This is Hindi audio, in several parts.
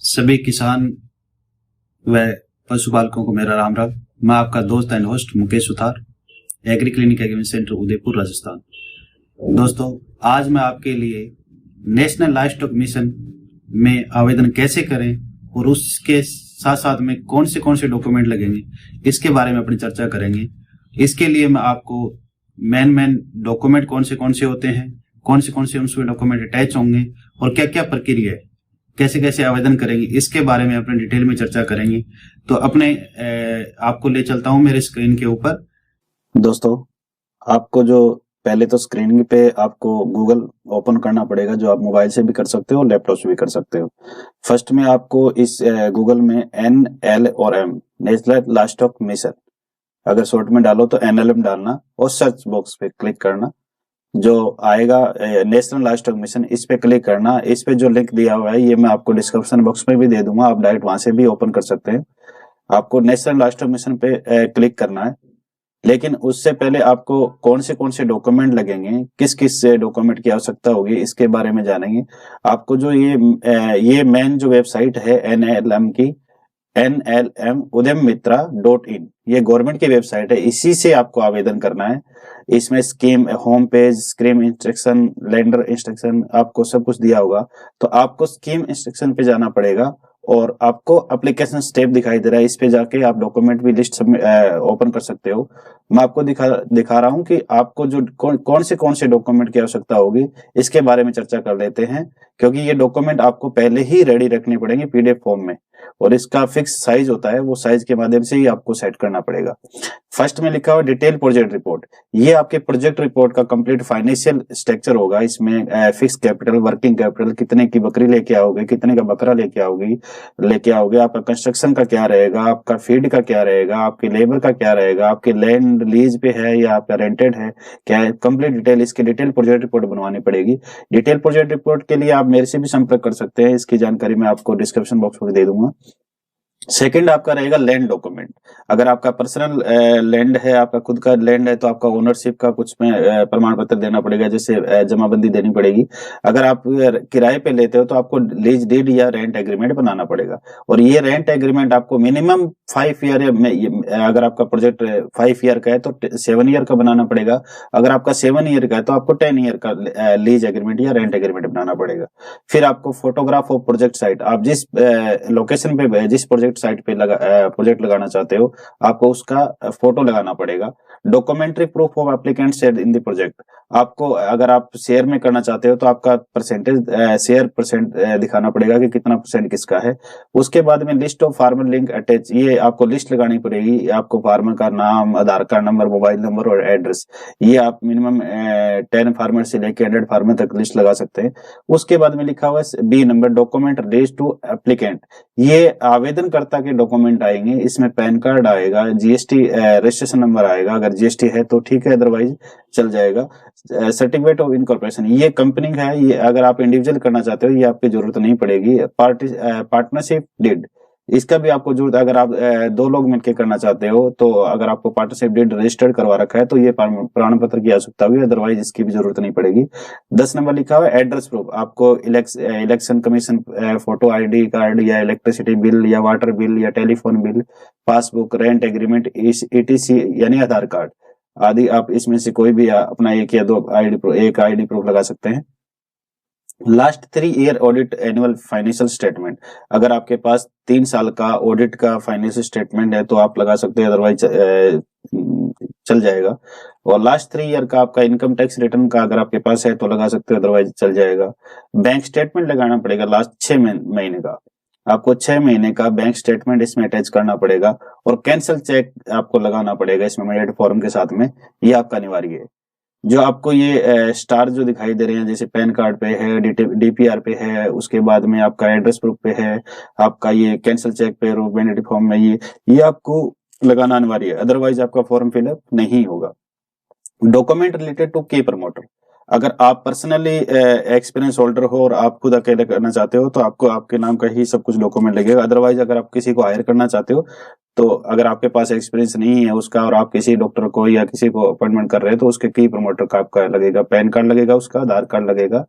सभी किसान व पशुपालकों को मेरा राम राम। मैं आपका दोस्त and host Mukesh Suthar, agree clinic agreement centre Udaipur Rajasthan. दोस्तों, आज मैं आपके लिए नेशनल लाइवस्टॉक मिशन में आवेदन कैसे करें और उसके साथ साथ में कौन से डॉक्यूमेंट लगेंगे, इसके बारे में अपनी चर्चा करेंगे। इसके लिए मैं आपको मेन डॉक्यूमेंट कौन से होते हैं, कौन से उसमें डॉक्यूमेंट अटैच होंगे और क्या क्या प्रक्रिया है, कैसे कैसे आवेदन करेंगे, इसके बारे में अपने डिटेल में चर्चा करेंगे। तो आपको ले चलता हूं मेरे स्क्रीन के ऊपर। दोस्तों, आपको जो पहले तो स्क्रीन पे आपको गूगल ओपन करना पड़ेगा, जो आप मोबाइल से भी कर सकते हो, लैपटॉप से भी कर सकते हो। फर्स्ट में आपको इस गूगल में NL और M, नेशनल लाइवस्टॉक मिशन, अगर शॉर्ट में डालो तो NLM डालना और सर्च बॉक्स पे क्लिक करना। जो आएगा नेशनल लाइवस्टॉक मिशन, इस पे क्लिक करना। इस पे जो लिंक दिया हुआ है ये मैं आपको डिस्क्रिप्शन बॉक्स में भी दे दूंगा, आप डायरेक्ट वहां से भी ओपन कर सकते हैं। आपको नेशनल लाइवस्टॉक मिशन पे क्लिक करना है, लेकिन उससे पहले आपको कौन से डॉक्यूमेंट लगेंगे, किस किस डॉक्यूमेंट की आवश्यकता होगी, इसके बारे में जानेंगे। आपको जो ये मेन जो वेबसाइट है NLM की, NLM udyamitra.in, ये गवर्नमेंट की वेबसाइट है, इसी से आपको आवेदन करना है। इसमें scheme home page, scheme instruction, lender instruction, आपको सब कुछ दिया होगा। तो आपको स्कीम इंस्ट्रक्शन पे जाना पड़ेगा और आपको एप्लीकेशन स्टेप दिखाई दे रहा है, इस पे जाके आप डॉक्यूमेंट भी लिस्ट ओपन कर सकते हो। मैं आपको दिखा रहा हूं कि आपको जो कौन से डॉक्यूमेंट की आवश्यकता होगी, इसके बारे में चर्चा कर लेते हैं। क्योंकि ये डॉक्यूमेंट आपको पहले ही रेडी रखने पड़ेंगे PDF फॉर्म में, और इसका फिक्स साइज होता है, वो साइज के माध्यम से ही आपको सेट करना पड़ेगा। फर्स्ट में लिखा हुआ डिटेल प्रोजेक्ट रिपोर्ट, ये आपके प्रोजेक्ट रिपोर्ट का कंप्लीट फाइनेंशियल स्ट्रक्चर होगा। इसमें फिक्स कैपिटल, वर्किंग कैपिटल, कितने की बकरी लेके आओगे, कितने का बकरा लेके आओगे, आपका कंस्ट्रक्शन का क्या रहेगा, आपका फीड का क्या रहेगा, आपकी लेबर का क्या रहेगा, आपकी लैंड लीज पे है या आपका रेंटेड है, क्या है, कंप्लीट डिटेल, इसकी डिटेल प्रोजेक्ट रिपोर्ट बनवानी पड़ेगी। डिटेल प्रोजेक्ट रिपोर्ट के लिए आप मेरे से भी संपर्क कर सकते हैं, इसकी जानकारी मैं आपको डिस्क्रिप्शन बॉक्स में दे दूंगा। सेकंड आपका रहेगा लैंड डॉक्यूमेंट। अगर आपका पर्सनल लैंड है, आपका खुद का लैंड है, तो आपका ओनरशिप का कुछ में प्रमाण पत्र देना पड़ेगा, जैसे जमाबंदी देनी पड़ेगी। अगर आप किराए पे लेते हो तो आपको लीज डीड या रेंट एग्रीमेंट बनाना पड़ेगा, और ये रेंट एग्रीमेंट आपको मिनिमम 5 ईयर में, अगर आपका प्रोजेक्ट 5 ईयर का है तो 7 ईयर का बनाना पड़ेगा। अगर आपका 7 ईयर का है तो आपको 10 ईयर का लीज एग्रीमेंट या रेंट एग्रीमेंट बनाना पड़ेगा। फिर आपको फोटोग्राफ ऑफ प्रोजेक्ट साइट, आप जिस लोकेशन पे, जिस प्रोजेक्ट साइट पे प्रोजेक्ट लगाना चाहते हो, आपको उसका फोटो लगाना पड़ेगा। Documentary proof of applicant share in the project, आपको अगर आप शेयर में करना चाहते हो तो आपका परसेंटेज शेयर परसेंट दिखाना पड़ेगा कि कितना परसेंट किसका है। उसके बाद में list of farmer link attach, ये आपको लिस्ट लगानी पड़ेगी। आपको फार्मर का नाम, आधार कार्ड नंबर, मोबाइल नंबर और एड्रेस, ये आप मिनिमम 10 फार्मर से लेकर 100 फार्मर तक लिस्ट लगा सकते हैं। उसके बाद में लिखा हुआ है B number, document related to applicant, ये आवेदनकर्ता के डॉक्यूमेंट आएंगे। इसमें पैन कार्ड आएगा, GST रजिस्ट्रेशन नंबर आएगा, अगर GST है तो ठीक है, अदरवाइज चल जाएगा। सर्टिफिकेट ऑफ इनकॉर्पोरेशन, ये कंपनी है, ये अगर आप इंडिविजुअल करना चाहते हो ये आपकी जरूरत नहीं पड़ेगी। पार्टनरशिप डीड, इसका भी आपको जरूरत, अगर आप 2 लोग मिलकर करना चाहते हो तो अगर आपको पार्टनरशिप डीड रजिस्टर्ड करवा रखा है तो ये प्रमाण पत्र की आवश्यकता होगी, अदरवाइज इसकी भी जरूरत नहीं पड़ेगी। 10 नंबर लिखा हुआ है एड्रेस प्रूफ, आपको election commission photo, ID card या इलेक्ट्रिसिटी बिल या वाटर बिल या telephone bill, passbook, rent agreement, ETC यानी आधार कार्ड आदि, आप इसमें से कोई भी अपना 1 या 2 ID प्रूफ लगा सकते हैं। Last 3 year audit annual financial statement, अगर आपके पास 3 साल का ऑडिट का फाइनेंशियल स्टेटमेंट है तो आप लगा सकते हैं, अदरवाइज चल जाएगा। और लास्ट 3 ईयर का आपका इनकम टैक्स रिटर्न का अगर आपके पास है तो लगा सकते हो, अदरवाइज चल जाएगा। बैंक स्टेटमेंट लगाना पड़ेगा लास्ट 6 महीने का, आपको 6 महीने का बैंक स्टेटमेंट इसमें अटैच करना पड़ेगा। और कैंसल चेक आपको लगाना पड़ेगा इसमें मैंडेट फॉर्म के साथ में, ये आपका अनिवार्य है। जो आपको ये स्टार जो दिखाई दे रहे हैं, जैसे पैन कार्ड पे है, DPR पे है, उसके बाद में आपका एड्रेस प्रूफ पे है, आपका ये कैंसल चेक पे, मैंडेट फॉर्म में ये आपको लगाना अनिवार्य है, अदरवाइज आपका फॉर्म फिलअप नहीं होगा। डॉक्यूमेंट रिलेटेड टू के प्रमोटर, अगर आप पर्सनली एक्सपीरियंस होल्डर हो और आप खुद अकेले करना चाहते हो तो आपको आपके नाम का ही सब कुछ डॉक्यूमेंट लगेगा। अदरवाइज अगर आप किसी को हायर करना चाहते हो तो अगर आपके पास एक्सपीरियंस नहीं है उसका और आप किसी डॉक्टर को या किसी को अपॉइंटमेंट कर रहे हो तो उसके की प्रमोटर का आपका लगेगा, पैन कार्ड लगेगा, उसका आधार कार्ड लगेगा,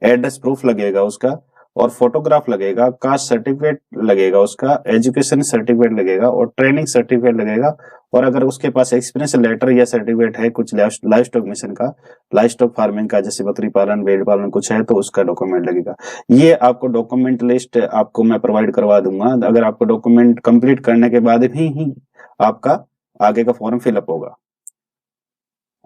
एड्रेस प्रूफ लगेगा उसका, और फोटोग्राफ लगेगा, कास्ट सर्टिफिकेट लगेगा, उसका एजुकेशन सर्टिफिकेट लगेगा और ट्रेनिंग सर्टिफिकेट लगेगा। और अगर उसके पास एक्सपीरियंस लेटर या सर्टिफिकेट है कुछ लाइव स्टॉक मिशन का, लाइव स्टॉक फार्मिंग का, जैसे बकरी पालन, भेड़ पालन कुछ है, तो उसका डॉक्यूमेंट लगेगा। ये आपको डॉक्यूमेंट लिस्ट आपको मैं प्रोवाइड करवा दूंगा। अगर आपको डॉक्यूमेंट कंप्लीट करने के बाद ही आपका आगे का फॉर्म फिलअप होगा।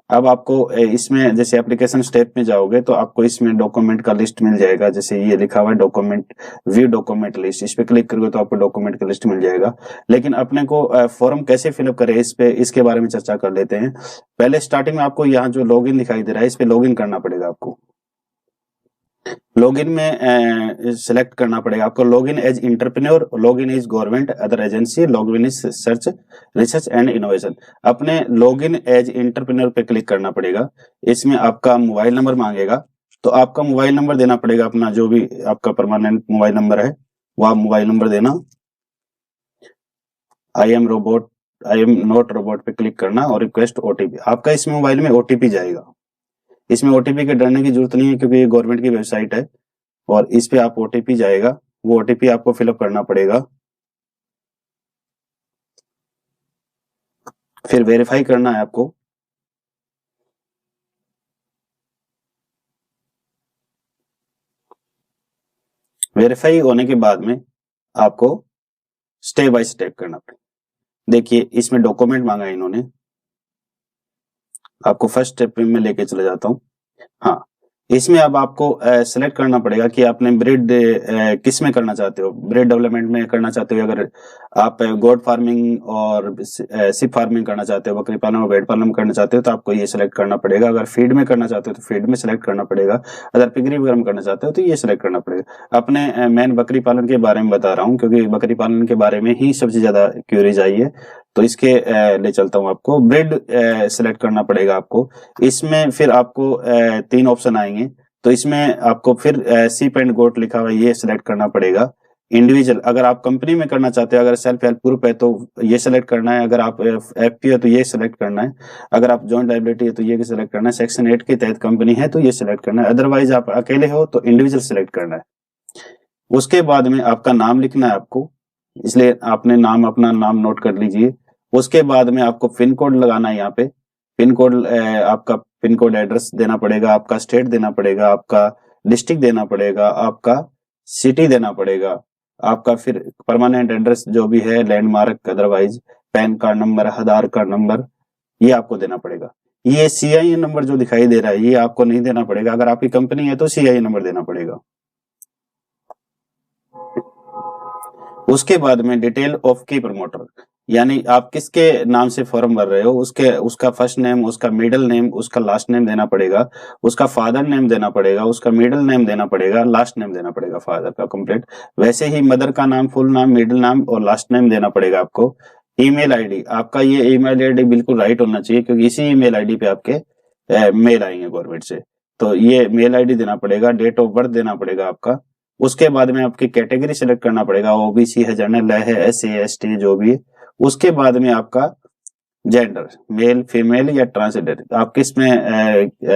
अब आपको इसमें जैसे एप्लीकेशन स्टेप में जाओगे तो आपको इसमें डॉक्यूमेंट का लिस्ट मिल जाएगा। जैसे ये लिखा हुआ है डॉक्यूमेंट, व्यू डॉक्यूमेंट लिस्ट, इस पे क्लिक करोगे तो आपको डॉक्यूमेंट का लिस्ट मिल जाएगा। लेकिन अपने को फॉर्म कैसे फिलअप करें इसके बारे में चर्चा कर लेते हैं। पहले स्टार्टिंग में आपको यहाँ जो लॉगिन दिखाई दे रहा है इस पे लॉगिन करना पड़ेगा। आपको लॉगिन में सिलेक्ट करना पड़ेगा आपको login as entrepreneur, login as government other agency, login as search research and innovation. अपने लॉगिन एज इंटरप्रेन्योर पे क्लिक करना पड़ेगा। इसमें आपका मोबाइल नंबर मांगेगा, तो आपका मोबाइल नंबर देना पड़ेगा, अपना जो भी आपका परमानेंट मोबाइल नंबर है वो आप मोबाइल नंबर देना। आई एम नॉट रोबोट पे क्लिक करना और रिक्वेस्ट ओटीपी। आपका इसमें मोबाइल में ओटीपी जाएगा। इसमें ओटीपी के डरने की जरूरत नहीं है क्योंकि ये गवर्नमेंट की वेबसाइट है और इस पे आप ओटीपी जाएगा, वो ओटीपी आपको फिलअप करना पड़ेगा। फिर वेरीफाई करना है आपको। वेरीफाई होने के बाद में आपको स्टेप बाय स्टेप करना पड़ेगा। देखिए इसमें डॉक्यूमेंट मांगा है इन्होंने, आपको फर्स्ट स्टेप में लेके चले जाता हूँ। हाँ, इसमें अब आपको सिलेक्ट करना पड़ेगा कि आपने ब्रीड किस में करना चाहते हो। ब्रीड डेवलपमेंट में करना चाहते हो, अगर आप गोट फार्मिंग और सिप फार्मिंग करना चाहते हो, बकरी पालन और भेड़ पालन में करना चाहते हो तो आपको ये सिलेक्ट करना पड़ेगा। अगर फीड में करना चाहते हो तो फीड में सिलेक्ट करना पड़ेगा। अगर पिगरी वगैरह में करना चाहते हो तो ये सिलेक्ट करना पड़ेगा। अपने मेन बकरी पालन के बारे में बता रहा हूँ क्योंकि बकरी पालन के बारे में ही सबसे ज्यादा क्यूरीज आई है, तो इसके ले चलता हूँ। आपको ब्रीड सिलेक्ट करना पड़ेगा आपको। इसमें फिर आपको 3 ऑप्शन आएंगे, तो इसमें आपको फिर सीप एंड गोट लिखा हुआ है ये सिलेक्ट करना पड़ेगा। इंडिविजुअल, अगर आप कंपनी में करना चाहते हो, अगर सेल्फ हेल्प ग्रुप है तो ये सिलेक्ट करना है, अगर आप एफपी है तो ये सिलेक्ट करना है, अगर आप जॉइंट लायबिलिटी है तो ये सिलेक्ट करना है, सेक्शन 8 के तहत कंपनी है तो ये सिलेक्ट करना है, अदरवाइज आप अकेले हो तो इंडिविजुअल सिलेक्ट करना है। उसके बाद में आपका नाम लिखना है आपको, इसलिए आपने अपना नाम नोट कर लीजिए। उसके बाद में आपको पिन कोड लगाना है। यहाँ पे पिन कोड, आपका पिन कोड एड्रेस देना पड़ेगा, आपका स्टेट देना पड़ेगा, आपका डिस्ट्रिक्ट देना पड़ेगा, आपका सिटी देना पड़ेगा, आपका फिर परमानेंट एड्रेस जो भी है, landmark, otherwise pan card number, Aadhaar card number, ये आपको देना पड़ेगा। ये सीआईएन नंबर जो दिखाई दे रहा है ये आपको नहीं देना पड़ेगा। अगर आपकी कंपनी है तो सीआईएन नंबर देना पड़ेगा। उसके बाद में डिटेल ऑफ की प्रमोटर, यानी आप किसके नाम से फॉर्म भर रहे हो उसका फर्स्ट नेम, उसका मिडिल नेम, उसका लास्ट नेम देना पड़ेगा, उसका फादर नेम देना पड़ेगा, उसका मिडिल नेम देना पड़ेगा, लास्ट नेम देना पड़ेगा फादर का कंप्लीट। वैसे ही मदर का नाम, फुल नाम, मिडिल नाम और लास्ट नेम देना पड़ेगा आपको। ईमेल आईडी, आपका ये ईमेल आईडी बिल्कुल राइट होना चाहिए क्योंकि इसी ईमेल आईडी पे आपके मेल आएंगे गवर्नमेंट से, तो ये मेल आईडी देना पड़ेगा। डेट ऑफ बर्थ देना पड़ेगा आपका। उसके बाद में आपकी कैटेगरी सिलेक्ट करना पड़ेगा, ओबीसी है, जनरल है, एससी एसटी जो भी है। उसके बाद में आपका जेंडर, मेल फीमेल या ट्रांसजेंडर, आप किस में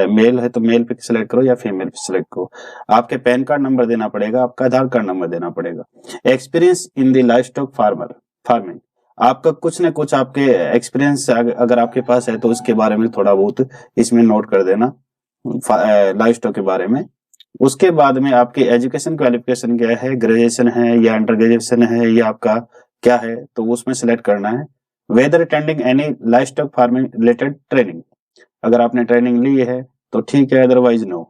मेल है तो मेल पे सिलेक्ट करो या फीमेल पे सिलेक्ट करो। आपके पैन कार्ड नंबर देना पड़ेगा, आपका आधार कार्ड नंबर देना पड़ेगा। Experience in the live stock farming, आपका कुछ न कुछ आपके एक्सपीरियंस अगर आपके पास है तो उसके बारे में थोड़ा बहुत इसमें नोट कर देना लाइव स्टॉक के बारे में। उसके बाद में आपकी एजुकेशन क्वालिफिकेशन क्या है, ग्रेजुएशन है या अंडर ग्रेजुएशन है या आपका क्या है, तो उसमें सिलेक्ट करना है। Whether attending any livestock farming related training, अगर आपने ट्रेनिंग ली है तो ठीक है, अदरवाइज नो।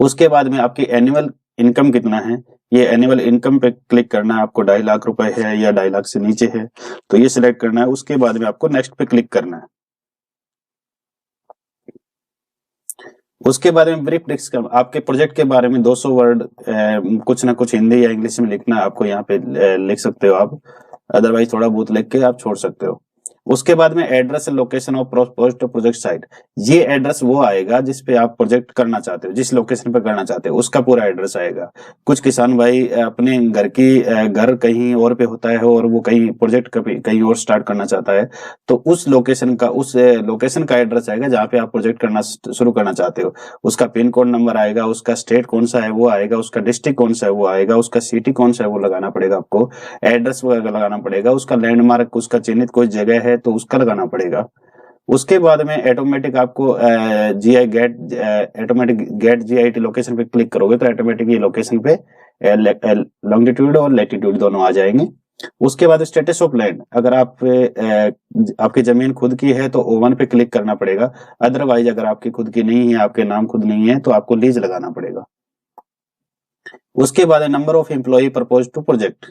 उसके बाद में आपकी एनुअल इनकम कितना है, ये एनुअल इनकम पे क्लिक करना है। आपको 2.5 लाख रुपए है या 2.5 लाख से नीचे है तो ये सिलेक्ट करना है। उसके बाद में आपको नेक्स्ट पे क्लिक करना है। उसके बारे में ब्रीफ डिस्कशन, आपके प्रोजेक्ट के बारे में 200 वर्ड कुछ ना कुछ हिंदी या इंग्लिश में लिखना है आपको। यहाँ पे लिख सकते हो आप, अदरवाइज थोड़ा बहुत लिख के आप छोड़ सकते हो। उसके बाद में address location of post project site, ये एड्रेस वो आएगा जिस पे आप प्रोजेक्ट करना चाहते हो, जिस लोकेशन पे करना चाहते हो उसका पूरा एड्रेस आएगा। कुछ किसान भाई अपने घर कहीं और पे होता है और वो कहीं प्रोजेक्ट कहीं और स्टार्ट करना चाहता है, तो उस लोकेशन का एड्रेस आएगा जहाँ पे आप प्रोजेक्ट करना शुरू करना चाहते हो। उसका पिन कोड नंबर आएगा, उसका स्टेट कौन सा है वो आएगा, उसका डिस्ट्रिक्ट कौन सा है वो आएगा, उसका सिटी कौन सा है वो लगाना पड़ेगा आपको, एड्रेस वगैरह लगाना पड़ेगा, उसका लैंडमार्क, उसका चिन्हित कोई जगह है तो उसका लगाना पड़ेगा। उसके बाद में ऑटोमेटिक आपको GI get automatic get GIT location पे क्लिक करोगे तो ऑटोमेटिक ये लोकेशन पे लॉन्गिट्यूड और लैटिट्यूड दोनों आ जाएंगे। उसके बाद स्टेटस ऑफ लैंड, अगर आपकी जमीन खुद की है तो O1 पे क्लिक करना पड़ेगा, अदरवाइज अगर आपकी खुद की नहीं है, आपके नाम खुद नहीं है, तो आपको लीज लगाना पड़ेगा। उसके बाद number of employ propose to project,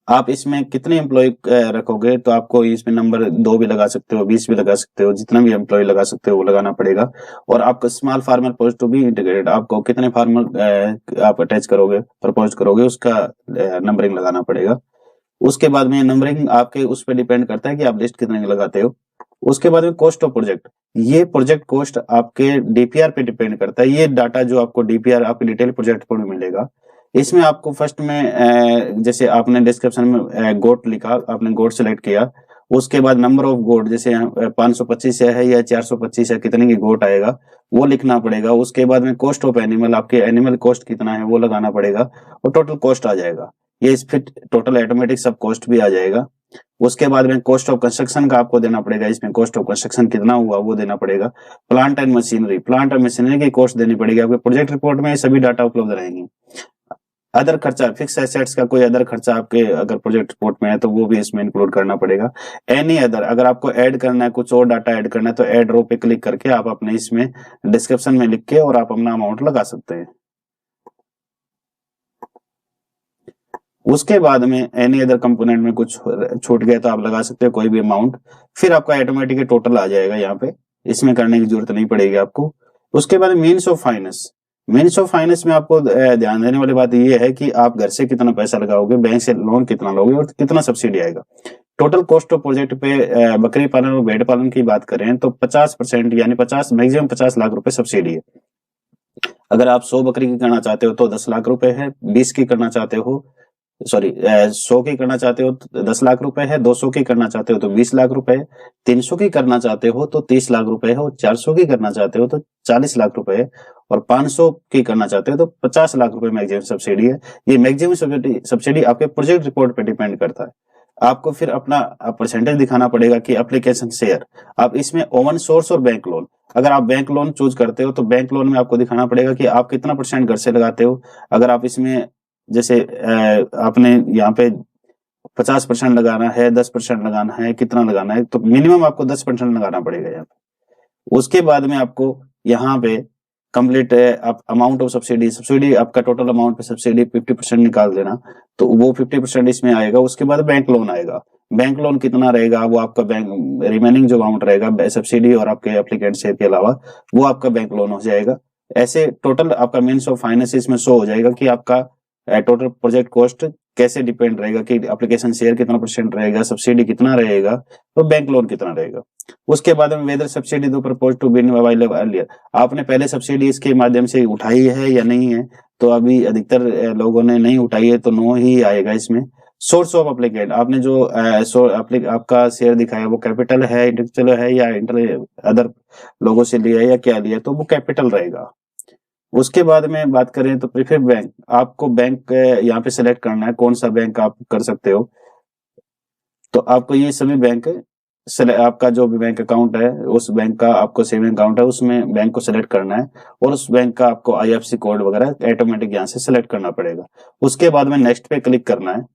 आप इसमें कितने एम्प्लॉय रखोगे, तो आपको इसमें नंबर 2 भी लगा सकते हो, 20 भी लगा सकते हो, जितना भी एम्प्लॉय लगा सकते हो वो लगाना पड़ेगा। और आपको small farmer propose to be integrated, आपको कितने फार्मर आप अटैच करोगे, प्रपोज करोगे, उसका नंबरिंग लगाना पड़ेगा। उसके बाद में नंबरिंग आपके उस पर डिपेंड करता है कि आप लिस्ट कितने की लगाते हो। उसके बाद में कॉस्ट ऑफ प्रोजेक्ट, ये प्रोजेक्ट कॉस्ट आपके डीपीआर पे डिपेंड करता है। ये डाटा जो आपको डीपीआर आपके डिटेल प्रोजेक्ट पर मिलेगा, इसमें आपको फर्स्ट में जैसे आपने डिस्क्रिप्शन में गोट लिखा, आपने गोट सेलेक्ट किया, उसके बाद नंबर ऑफ गोट जैसे 525 है या 425 है, कितने की गोट आएगा वो लिखना पड़ेगा। उसके बाद में कॉस्ट ऑफ एनिमल, आपके एनिमल कॉस्ट कितना है वो लगाना पड़ेगा और टोटल कॉस्ट आ जाएगा। ये इस फिट टोटल ऑटोमेटिक सब कॉस्ट भी आ जाएगा। उसके बाद में कॉस्ट ऑफ कंस्ट्रक्शन का आपको देना पड़ेगा, इसमें कॉस्ट ऑफ कंस्ट्रक्शन कितना हुआ वो देना पड़ेगा। प्लांट एंड मशीनरी की कॉस्ट देनी पड़ेगी, आपके प्रोजेक्ट रिपोर्ट में सभी डाटा उपलब्ध रहेंगे। अदर खर्चा, फिक्स एसेट्स का कोई अदर खर्चा आपके अगर प्रोजेक्ट रिपोर्ट में है तो वो भी इसमें इंक्लूड करना पड़ेगा। एनी अदर, अगर आपको ऐड करना है, कुछ और डाटा ऐड करना है, तो ऐड रो पे क्लिक करके आप अपने इसमें डिस्क्रिप्शन में लिख के और आप अपना अमाउंट लगा सकते हैं। उसके बाद में एनी अदर कंपोनेंट में कुछ छूट गया तो आप लगा सकते हो कोई भी अमाउंट, फिर आपका ऑटोमेटिक टोटल आ जाएगा यहाँ पे, इसमें करने की जरूरत नहीं पड़ेगी आपको। उसके बाद मीन्स ऑफ फाइनेंस में आपको ध्यान देने वाली बात ये है कि आप घर से कितना पैसा लगाओगे, बैंक से लोन कितना लोगे और कितना सब्सिडी आएगा। टोटल कॉस्ट ऑफ प्रोजेक्ट पे बकरी पालन और भेड़ पालन की बात करें तो 50% यानी 50 मैक्सिमम 50 लाख रुपए सब्सिडी है। अगर आप 100 बकरी की करना चाहते हो तो 10 लाख रुपए है, 20 की करना चाहते हो, सॉरी 100 की करना चाहते हो तो 10 लाख रुपए है, 200 की करना चाहते हो तो 20 लाख रुपए है, 300 की करना चाहते हो तो 30 लाख रुपए है, और 400 की करना चाहते हो तो 40 लाख रुपए है, और 500 की करना चाहते हो तो 50 लाख रुपए मैक्सिमम सब्सिडी है। ये मैक्सिमम सब्सिडी आपके प्रोजेक्ट रिपोर्ट पे डिपेंड करता है। आपको फिर अपना परसेंटेज दिखाना पड़ेगा कि एप्लीकेशन शेयर, आप इसमें ओवन सोर्स और बैंक लोन, अगर आप बैंक लोन चूज करते हो तो बैंक लोन में आपको दिखाना पड़ेगा कि आप कितना परसेंट घर से लगाते हो। अगर आप इसमें जैसे आपने यहाँ पे 50% लगाना है, 10% लगाना है, कितना लगाना है, तो मिनिमम आपको 10% लगाना पड़ेगा यहाँ पे। उसके बाद में आपको यहाँ पे कंप्लीट अमाउंट ऑफ सब्सिडी आपका टोटल अमाउंट पे सब्सिडी 50% निकाल देना, तो वो 50% इसमें आएगा। उसके बाद बैंक लोन आएगा, बैंक लोन कितना रहेगा वो आपका बैंक रिमेनिंग जो अमाउंट रहेगा सब्सिडी और आपके एप्लीकेंट शेयर के अलावा वो आपका बैंक लोन हो जाएगा। ऐसे टोटल आपका मीन्स ऑफ फाइनेंस इसमें शो हो जाएगा कि आपका टोटल प्रोजेक्ट कॉस्ट कैसे डिपेंड रहेगा, कि एप्लीकेशन शेयर कितना परसेंट रहेगा, सब्सिडी कितना रहेगा, तो बैंक लोन कितना रहेगा। उसके बाद में whether subsidy to propose to been available earlier, आपने पहले सब्सिडी इसके माध्यम से उठाई है या नहीं है, तो अभी अधिकतर लोगों ने नहीं उठाई है तो नो ही आएगा इसमें। सोर्स ऑफ एप्लीकेंट, आपने जो आपका शेयर दिखाया वो कैपिटल है, इंडिविजुअल है या अदर लोगों से लिया है या क्या लिया, तो वो कैपिटल रहेगा। उसके बाद में बात करें तो प्रीफेब बैंक, आपको बैंक यहाँ पे सिलेक्ट करना है कौन सा बैंक आप कर सकते हो, तो आपको ये सभी बैंक आपका जो भी बैंक अकाउंट है उस बैंक का आपको सेविंग अकाउंट है उसमें बैंक को सिलेक्ट करना है, और उस बैंक का आपको आईएफएससी कोड वगैरह ऑटोमेटिक यहाँ से सिलेक्ट करना पड़ेगा। उसके बाद में नेक्स्ट पे क्लिक करना है।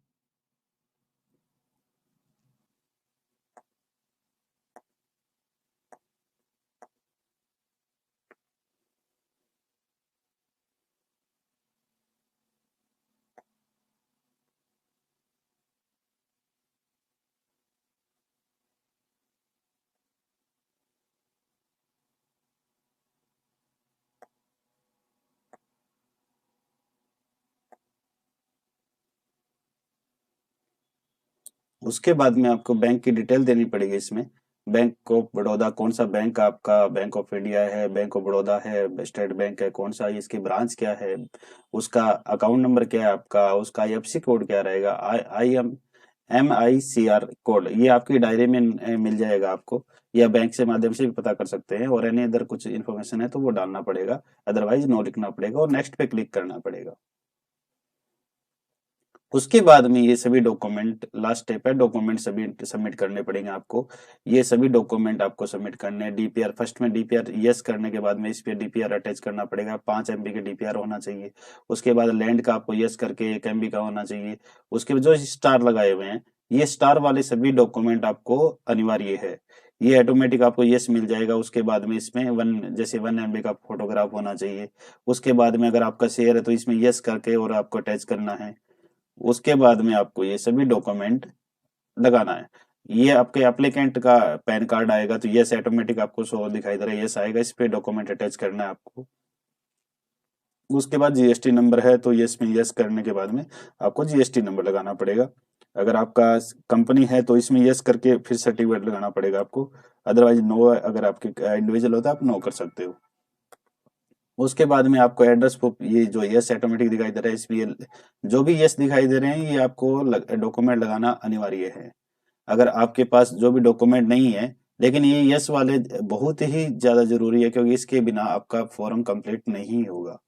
उसके बाद में आपको बैंक की डिटेल देनी पड़ेगी इसमें। बैंक ऑफ बड़ौदा, कौन सा बैंक आपका, बैंक ऑफ इंडिया है, बैंक ऑफ बड़ौदा है, स्टेट बैंक है, कौन सा, इसकी ब्रांच क्या है, उसका अकाउंट नंबर क्या है आपका, उसका आईएफएससी कोड क्या रहेगा, MICR कोड, ये आपकी डायरी में मिल जाएगा आपको, या बैंक से माध्यम से भी पता कर सकते हैं। और एनी अदर कुछ इन्फॉर्मेशन है तो वो डालना पड़ेगा, अदरवाइज नो लिखना पड़ेगा और नेक्स्ट पे क्लिक करना पड़ेगा। उसके बाद में ये सभी डॉक्यूमेंट, लास्ट स्टेप है, डॉक्यूमेंट सभी सबमिट करने पड़ेंगे आपको। ये सभी डॉक्यूमेंट आपको सबमिट करने हैं। डीपीआर, फर्स्ट में डीपीआर यस करने के बाद में इस पे डीपीआर अटैच करना पड़ेगा, 5 MB के डीपीआर होना चाहिए। उसके बाद लैंड का आपको यस करके 1 MB का होना चाहिए। उसके बाद जो स्टार लगाए हुए हैं, ये स्टार वाले सभी डॉक्यूमेंट आपको अनिवार्य है। ये ऑटोमेटिक आपको यस मिल जाएगा। उसके बाद में इसमें जैसे 1 MB का फोटोग्राफ होना चाहिए। उसके बाद में अगर आपका शेयर है तो इसमें यस करके और आपको अटैच करना है। उसके बाद में आपको ये सभी डॉक्यूमेंट लगाना है। ये आपके एप्लीकेंट का पैन कार्ड आएगा तो यस ऑटोमेटिक आपको शो दिखाई दे रहा है, यस आएगा, इस पे डॉक्यूमेंट अटैच करना है आपको। उसके बाद जीएसटी नंबर है तो यस में यस करने के बाद में आपको जीएसटी नंबर लगाना पड़ेगा। अगर आपका कंपनी है तो इसमें यस करके फिर सर्टिफिकेट लगाना पड़ेगा आपको, अदरवाइज नो, अगर आपके इंडिविजुअल होता है आप नो कर सकते हो। उसके बाद में आपको एड्रेस प्रूफ, ये जो यस ऑटोमेटिक दिखाई दे रहा है, इसमें जो भी यस दिखाई दे रहे हैं ये आपको डॉक्यूमेंट लगाना अनिवार्य है। अगर आपके पास जो भी डॉक्यूमेंट नहीं है, लेकिन ये यस वाले बहुत ही ज्यादा जरूरी है, क्योंकि इसके बिना आपका फॉर्म कंप्लीट नहीं होगा।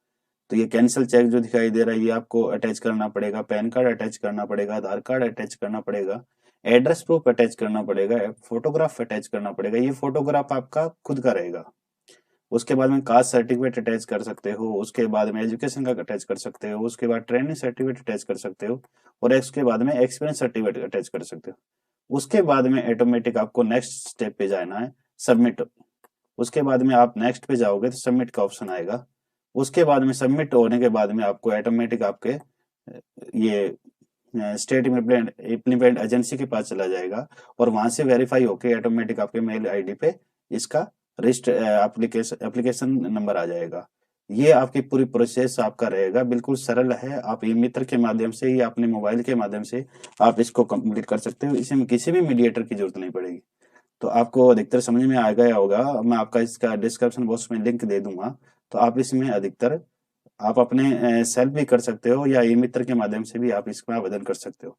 तो ये कैंसिल चेक जो दिखाई दे रहा है ये आपको अटैच करना पड़ेगा, पैन कार्ड अटैच करना पड़ेगा, आधार कार्ड अटैच करना पड़ेगा, एड्रेस प्रूफ अटैच करना पड़ेगा, फोटोग्राफ अटैच करना पड़ेगा। ये फोटोग्राफ आपका खुद का रहेगा। उसके बाद में कास्ट सर्टिफिकेट अटैच कर सकते हो, उसके बाद में एजुकेशन का अटैच कर सकते हो, उसके बाद ट्रेनिंग सर्टिफिकेट अटैच कर सकते हो, और उसके बाद में एक्सपीरियंस सर्टिफिकेट अटैच कर सकते हो। उसके बाद में ऑटोमेटिक आपको नेक्स्ट स्टेप पे जाना है, सबमिट। उसके बाद में आप नेक्स्ट पे जाओगे तो सबमिट का ऑप्शन आएगा। उसके बाद में सबमिट होने के बाद में आपको ऑटोमेटिक आपके ये स्टेट इम्प्लीमेंट एजेंसी के पास चला जाएगा, और वहां से वेरीफाई होके ऑटोमेटिक आपके मेल आईडी पे इसका रजिस्टर एप्लीकेशन नंबर आ जाएगा। ये आपकी पूरी प्रोसेस आपका रहेगा, बिल्कुल सरल है। आप ई मित्र के माध्यम से या अपने मोबाइल के माध्यम से आप इसको कंप्लीट कर सकते हो, इसमें किसी भी मीडिएटर की जरूरत नहीं पड़ेगी। तो आपको अधिकतर समझ में आ गया होगा। मैं आपका इसका डिस्क्रिप्शन बॉक्स में लिंक दे दूंगा, तो आप इसमें अधिकतर आप अपने सेल्फ भी कर सकते हो, या ई मित्र के माध्यम से भी आप इसमें आवेदन कर सकते हो।